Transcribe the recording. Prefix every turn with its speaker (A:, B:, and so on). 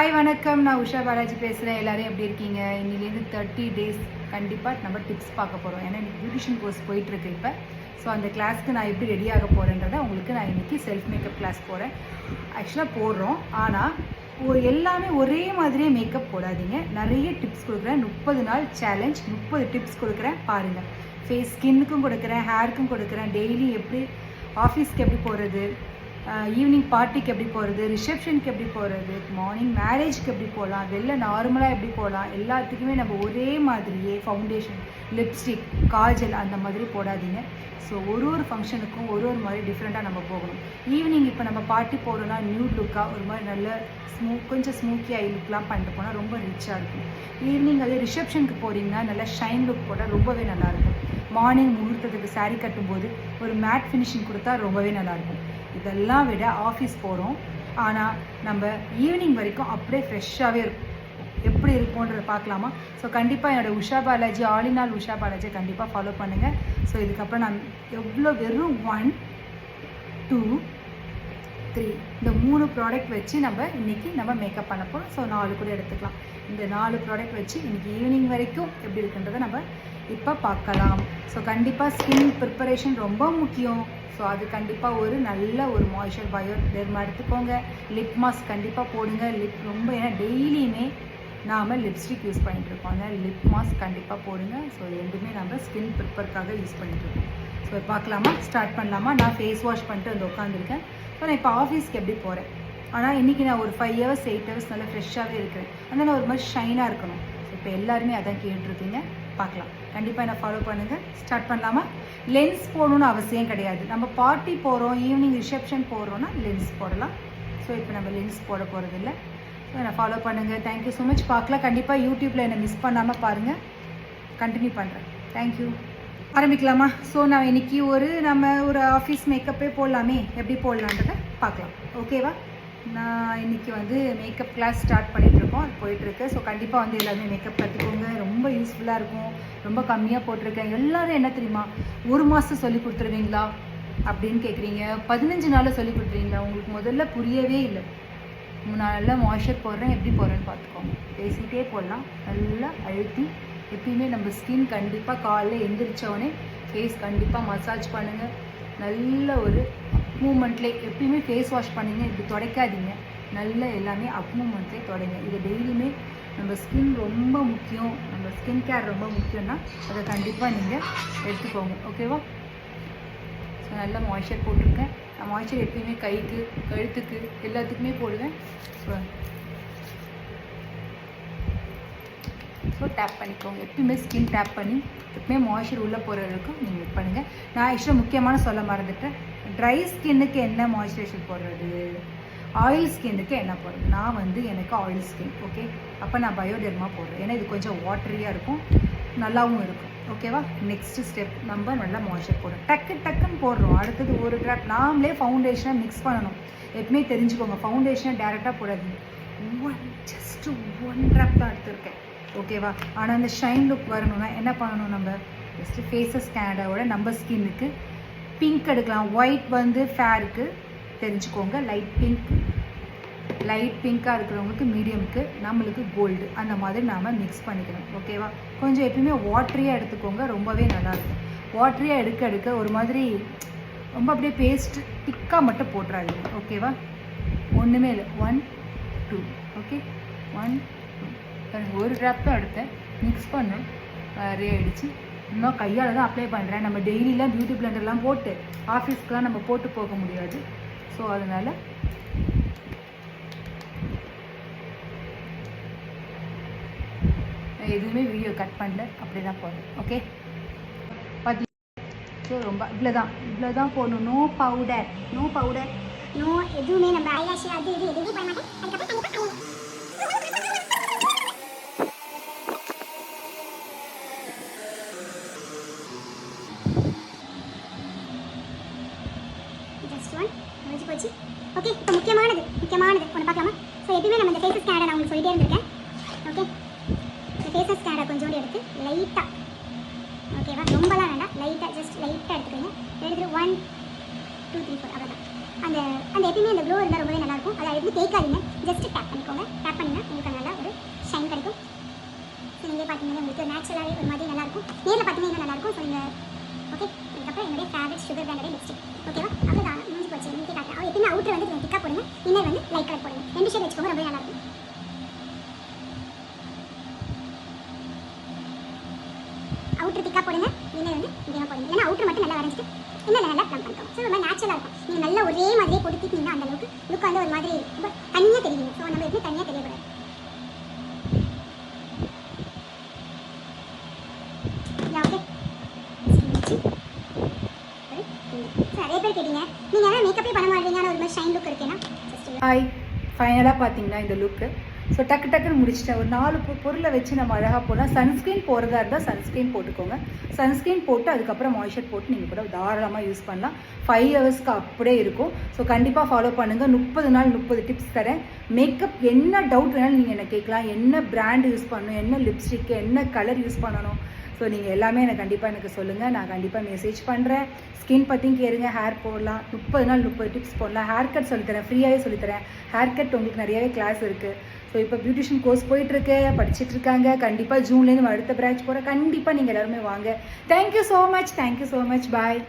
A: Hi வணக்கம், நான் உஷா பாலாஜி பேசுகிறேன். எல்லோரும் எப்படி இருக்கீங்க? இன்னிலேருந்து 30 days கண்டிப்பாக நம்ம டிப்ஸ் பார்க்க போகிறோம். ஏன்னா இன்றைக்கி பியூட்டிஷியன் கோர்ஸ் போயிட்டுருக்கு இப்போ. ஸோ அந்த கிளாஸ்க்கு நான் எப்படி ரெடி ஆக போகிறேன்றதை உங்களுக்கு நான் இன்றைக்கி செல்ஃப் மேக்கப் கிளாஸ் போகிறேன். ஆக்சுவலாக போடுறோம், ஆனால் எல்லாமே ஒரே மாதிரியே மேக்கப் போடாதீங்க. நிறைய டிப்ஸ் கொடுக்குறேன். 30 நாள் சேலஞ்ச், 30 டிப்ஸ் கொடுக்குறேன் பாருங்கள். ஃபேஸ் ஸ்கின்னுக்கும் கொடுக்குறேன், ஹேருக்கும் கொடுக்குறேன். டெய்லி எப்படி ஆஃபீஸ்க்கு எப்படி போகிறது, ஈவினிங் பார்ட்டிக்கு எப்படி போகிறது, ரிசப்ஷனுக்கு எப்படி போகிறது, மார்னிங் மேரேஜ்க்கு எப்படி போகலாம், வெளில நார்மலாக எப்படி போகலாம், எல்லாத்துக்குமே நம்ம ஒரே மாதிரியே ஃபவுண்டேஷன், லிப்ஸ்டிக், காஜல் அந்த மாதிரி போடாதீங்க. ஸோ ஒரு ஃபங்க்ஷனுக்கும் ஒரு மாதிரி டிஃப்ரெண்ட்டாக நம்ம போகணும். ஈவினிங் இப்போ நம்ம பார்ட்டி போகிறோன்னா நியூட் லுக்காக ஒரு மாதிரி நல்ல கொஞ்சம் ஸ்மூக்கி ஐ லுக்லாம் பண்ணிட்டு போனால் ரொம்ப ரிச்சாக இருக்கும். ஈவினிங் அதே ரிசப்ஷனுக்கு போகிறீங்கன்னா நல்லா ஷைன் லுக் போட்டால் ரொம்பவே நல்லாயிருக்கும். மார்னிங் முகூர்த்தத்துக்கு சாரீ கட்டும்போது ஒரு மேட் ஃபினிஷிங் கொடுத்தா ரொம்பவே நல்லாயிருக்கும். இதெல்லாம் விட ஆஃபீஸ் போகிறோம், ஆனால் நம்ம ஈவினிங் வரைக்கும் அப்படியே ஃப்ரெஷ்ஷாகவே இருக்கும். எப்படி இருக்கும்ன்றதை பார்க்கலாமா? ஸோ கண்டிப்பாக என்னோடய Usha Balaji, all in all Usha பாலாஜியை கண்டிப்பாக ஃபாலோ பண்ணுங்கள். ஸோ இதுக்கப்புறம் நான் வெறும் 1, 2, 3 இந்த 3 ப்ராடக்ட் வச்சு இன்றைக்கி நம்ம மேக்கப் பண்ண போகிறோம். ஸோ 4 கூட எடுத்துக்கலாம். இந்த 4 ப்ராடக்ட் வச்சு இன்றைக்கி ஈவினிங் வரைக்கும் எப்படி இருக்குன்றதை நம்ம இப்போ பார்க்கலாம். ஸோ கண்டிப்பாக ஸ்கின் ப்ரிப்பரேஷன் ரொம்ப முக்கியம். ஸோ அது கண்டிப்பாக ஒரு நல்ல மாய்ஸ்சர் பயோடெர்மா எடுத்துக்கோங்க. லிப் மாஸ்க் கண்டிப்பாக போடுங்க. ஏன்னா டெய்லியுமே நாம் லிப்ஸ்டிக் யூஸ் பண்ணிகிட்ருக்கோம், அதனால் லிப் மாஸ்க் கண்டிப்பாக போடுங்க. ஸோ ரெண்டுமே நம்ம ஸ்கின் ப்ரிப்பருக்காக யூஸ் பண்ணிகிட்ருக்கோம். ஸோ பார்க்கலாமா, ஸ்டார்ட் பண்ணலாமா? நான் ஃபேஸ் வாஷ் பண்ணிட்டு வந்து உட்காந்துருக்கேன். ஸோ நான் இப்போ ஆஃபீஸ்க்கு எப்படி போகிறேன், ஆனால் இன்றைக்கி நான் ஒரு 5 hours 8 hours நல்லா ஃப்ரெஷ்ஷாகவே இருக்கிறேன். அதனால் ஒரு மாதிரி ஷைனாக இருக்கணும். ஸோ இப்போ எல்லாருமே அதான் கேட்டுருக்கீங்க. பார்க்கலாம், கண்டிப்பாக என்ன ஃபாலோ பண்ணுங்கள். ஸ்டார்ட் பண்ணலாமா? லென்ஸ் போடணுன்னு அவசியம் கிடையாது. நம்ம பார்ட்டி போகிறோம், ஈவினிங் ரிசப்ஷன் போடுறோன்னா லென்ஸ் போடலாம். ஸோ இப்போ நம்ம லென்ஸ் போட போகிறதில்ல. ஸோ என்னை ஃபாலோ பண்ணுங்கள். Thank you so much. பார்க்கலாம், கண்டிப்பாக யூடியூப்பில் என்னை மிஸ் பண்ணாமல் பாருங்கள். கண்டினியூ பண்ணுறேன். தேங்க்யூ. ஆரம்பிக்கலாமா? ஸோ நான் இன்றைக்கி நம்ம ஒரு ஆஃபீஸ் மேக்கப்பே போடலாமே, எப்படி போடலான்றதை பார்க்கலாம். ஓகேவா? நான் இன்றைக்கி மேக்கப் கிளாஸ் ஸ்டார்ட் பண்ணிகிட்ருக்கோம், அது போயிட்டுருக்கு. ஸோ கண்டிப்பாக எல்லாருமே மேக்கப் கற்றுக்கோங்க. ரொம்ப யூஸ்ஃபுல்லாக இருக்கும். ரொம்ப கம்மியாக போட்டிருக்கேன். எல்லோரும் என்ன தெரியுமா, 1 மாதம் சொல்லி கொடுத்துருவீங்களா அப்படின்னு கேட்குறீங்க. 15 நாளில் சொல்லி கொடுத்துருவீங்களா? உங்களுக்கு முதல்ல புரியவே இல்லை. நான் நல்லா மாய்ஸ்சர் போடுறேன், எப்படி போடுறேன்னு பார்த்துக்கோங்க. பேசிகிட்டே போடலாம். நல்லா அழுத்தி எப்பயுமே நம்ம ஸ்கின் கண்டிப்பாக காலையில் எந்திரிச்சோடனே ஃபேஸ் கண்டிப்பாக மசாஜ் பண்ணுங்கள். நல்ல ஒரு மூமெண்ட்லேயே எப்பயுமே ஃபேஸ் வாஷ் பண்ணிங்க, இப்படி துடைக்காதீங்க. நல்ல எல்லாமே அப் மூமெண்ட்லேயே தொடங்க. இது டெய்லியுமே நம்ம ஸ்கின் ரொம்ப முக்கியம், நம்ம ஸ்கின் கேர் ரொம்ப முக்கியம்னா அதை கண்டிப்பாக நீங்கள் எடுத்துக்கோங்க. ஓகேவா? ஸோ நல்லா மாய்ஸ்சர் போட்டிருக்கேன். நான் மாய்ஸ்சர் எப்பயுமே கைக்கு, கழுத்துக்கு எல்லாத்துக்குமே போடுவேன். ஸோ டேப் பண்ணிக்கோங்க. எப்பயுமே ஸ்கின் டேப் பண்ணி எப்பயுமே மாய்ஸ்சர் உள்ளே போகிற வரைக்கும் நீங்கள் இது பண்ணுங்கள். நான் ஆக்சுவலாக முக்கியமான சொல்ல மறந்துட்டேன். ட்ரை ஸ்கின்னுக்கு என்ன மாய்ஸ்சரைசர் போடுறது, ஆயில் ஸ்கின்னுக்கு என்ன போடுறது. நான் எனக்கு ஆயில் ஸ்கின். ஓகே, அப்போ நான் பயோடெர்மா போடுறேன். ஏன்னா இது கொஞ்சம் வாட்டரியாக இருக்கும், நல்லாவும் இருக்கும். ஓகேவா? நெக்ஸ்ட்டு ஸ்டெப், நம்ம நல்லா மாய்ஸ்சர் போடுறோம். டக்குன்னு போடுறோம். அடுத்தது ஒரு ட்ராப் நாமளே ஃபவுண்டேஷனை மிக்ஸ் பண்ணணும். எப்பவுமே தெரிஞ்சுக்கோங்க, ஃபவுண்டேஷனை டேரெக்டாக போடாதீங்க. ஜஸ்ட் 1 ட்ராப் தான் எடுத்துருக்கேன். ஓகேவா? ஆனால் அந்த ஷைன் லுக் வரணும்னா என்ன பண்ணணும், நம்ம ஜஸ்ட்டு ஃபேஸஸ் கேனடாவோட நம்ம ஸ்கின்னுக்கு பிங்க் எடுக்கலாம். ஒயிட் ஃபேருக்கு தெரிஞ்சுக்கோங்க. லைட் பிங்காக இருக்கிறவங்களுக்கு மீடியமுக்கு, நம்மளுக்கு கோல்டு, அந்த மாதிரி நாம் மிக்ஸ் பண்ணிக்கணும். ஓகேவா? கொஞ்சம் எப்பயுமே வாட்டரியாக எடுத்துக்கோங்க, ரொம்பவே நல்லாயிருக்கும். வாட்டரியாக எடுக்க ஒரு மாதிரி ரொம்ப அப்படியே பேஸ்ட் திக்காக மட்டும் போட்டுறாதீங்க. ஓகேவா? ஒன்றுமே இல்லை. 1, 2. ஓகே, 1, 2. ஒரு ட்ராப் தான் எடுத்தேன், மிக்ஸ் பண்ணேன், நிறைய ஆகிடுச்சு. இன்னும் கையால் தான் அப்ளை பண்ணுறேன். நம்ம டெய்லியெலாம் பியூட்டி பிளெண்டர்லாம் போட்டு ஆஃபீஸ்க்கெலாம் நம்ம போட்டு போக முடியாது. ஸோ அதனால் நான் எதுவுமே வீடியோ கட் பண்ணல, அப்படி தான் போடுறேன். ஓகே, ஸோ ரொம்ப இவ்வளோதான் போடணும். நோ பவுடர்,
B: நோ எதுவுமே. நம்ம ஐலாஷ் அது இது எதுவுமே பண்ண மாட்டேன். அதுக்கப்புறம் போச்சு. ஓகே, இப்போ முக்கியமானது ஒன்று பார்க்கலாமா? ஸோ எப்பயுமே நம்ம இந்த ஃபேஸஸ் கேனடா நான் உங்களுக்கு சொல்லிட்டே இருந்திருக்கேன். ஓகே, இந்த ஃபேஸஸ் கேனடா கொஞ்சோண்டு எடுத்து லைட்டாக, ஓகேவா, ரொம்பலாம் வேண்டாம், லைட்டாக, ஜஸ்ட் லைட்டாக எடுத்துக்கோங்க. எடுத்துட்டு 1, 2, 3, 4 அவ்வளோதான். அந்த அந்த எப்பயுமே அந்த க்ளோ இருந்தால் ரொம்பவே நல்லாயிருக்கும். அதை எப்படி தேய்க்காதீங்க, ஜஸ்ட் டேப் பண்ணிக்கோங்க. டேப் பண்ணிங்கன்னா உங்களுக்கு நல்லா ஒரு ஷைன் கிடைக்கும். ஸோ நீங்கள் பார்த்தீங்கன்னா உங்களுக்கு நேச்சுரலாகவே ஒரு மாதிரி நல்லாயிருக்கும். நேரில் பார்த்தீங்கன்னா இன்னும் நல்லாயிருக்கும். ஸோ நீங்கள் ஓகே. அதுக்கப்புறம் என்னுடைய ஃபேவரட் சுகர் பிராண்டட் லிப்ஸ்டிக். ஓகேவா? அவ்வளோதான், முடிஞ்சு போச்சு. நீங்கள் காட்டுறேன். அவள் எப்பயுமே அவுட்டர் வந்து கொஞ்சம் திக்காக போடுங்க, இன்னர் வந்து லைட் கலர் போடுங்க. 2 ஷேட் வச்சுக்கோங்க, ரொம்பவே நல்லாயிருக்கும். அவுட்டர் திக்காக போடுங்க, இன்னர் வந்து மீடியமாக போடுங்க. ஏன்னா அவுட்டர் மட்டும் நல்லா வரைஞ்சிட்டு இன்னும் நல்லா ப்ளம் பண்ணிக்கோங்க. ஸோ ரொம்ப நேச்சுரலாக இருக்கும். நீங்கள் நல்லா ஒரே மாதிரியே கொடுத்துட்டீங்கன்னா அந்த அளவுக்கு லுக் வந்து ஒரு மாதிரி ரொம்ப தனியாக தெரியுங்க. ஸோ நம்ம எப்படி தனியாக தெரியக்கூடாது. நிறைய பேர் கேட்டீங்க, நீங்கள் ஏன்னா மேக்கப்பே பண்ண மாட்டீங்க, ஆனால் ஒரு மாதிரி ஷைன் லுக் இருக்கேன்னா
A: ஹாய், ஃபைனலாக பார்த்தீங்கன்னா இந்த லுக்கு. ஸோ டக்குன்னு முடிச்சிட்டேன். ஒரு 4 பொருளை வச்சு நம்ம அழகாக போகலாம். சன்ஸ்க்ரீன் போகிறதா இருந்தால் சன்ஸ்க்ரீன் போட்டுக்கோங்க. சன்ஸ்க்ரீன் போட்டு அதுக்கப்புறம் மாய்ஸ்சர் போட்டு நீங்கள் கூட தாராளமாக யூஸ் பண்ணலாம். 5 ஹவர்ஸ்க்கு அப்படியே இருக்கும். ஸோ கண்டிப்பாக ஃபாலோ பண்ணுங்கள். 30 நாள் 30 டிப்ஸ் தரேன். மேக்கப் என்ன டவுட் வேணாலும் நீங்கள் என்ன கேட்கலாம். என்ன பிராண்ட் யூஸ் பண்ணணும், என்ன லிப்ஸ்டிக்கு, என்ன கலர் யூஸ் பண்ணணும், ஸோ நீங்கள் எல்லாமே எனக்கு சொல்லுங்கள். நான் கண்டிப்பாக மெசேஜ் பண்ணுறேன். ஸ்கின் பற்றியும் கேளுங்க, ஹேர் போடலாம். 30 நாள் 30 டிப்ஸ் போடலாம். ஹேர் கட் சொல்லித்தரேன், ஃப்ரீயாகவே சொல்லித்தரேன். ஹேர் கட் உங்களுக்கு நிறையவே கிளாஸ் இருக்குது. ஸோ இப்போ பியூட்டிஷியன் கோர்ஸ் போயிட்டுருக்கு, படிச்சுட்டு இருக்காங்க. கண்டிப்பாக ஜூன்லேருந்து அடுத்த பிரான்ச் போகிறேன். கண்டிப்பாக நீங்கள் எல்லாருமே வாங்க. Thank you so much. பாய்.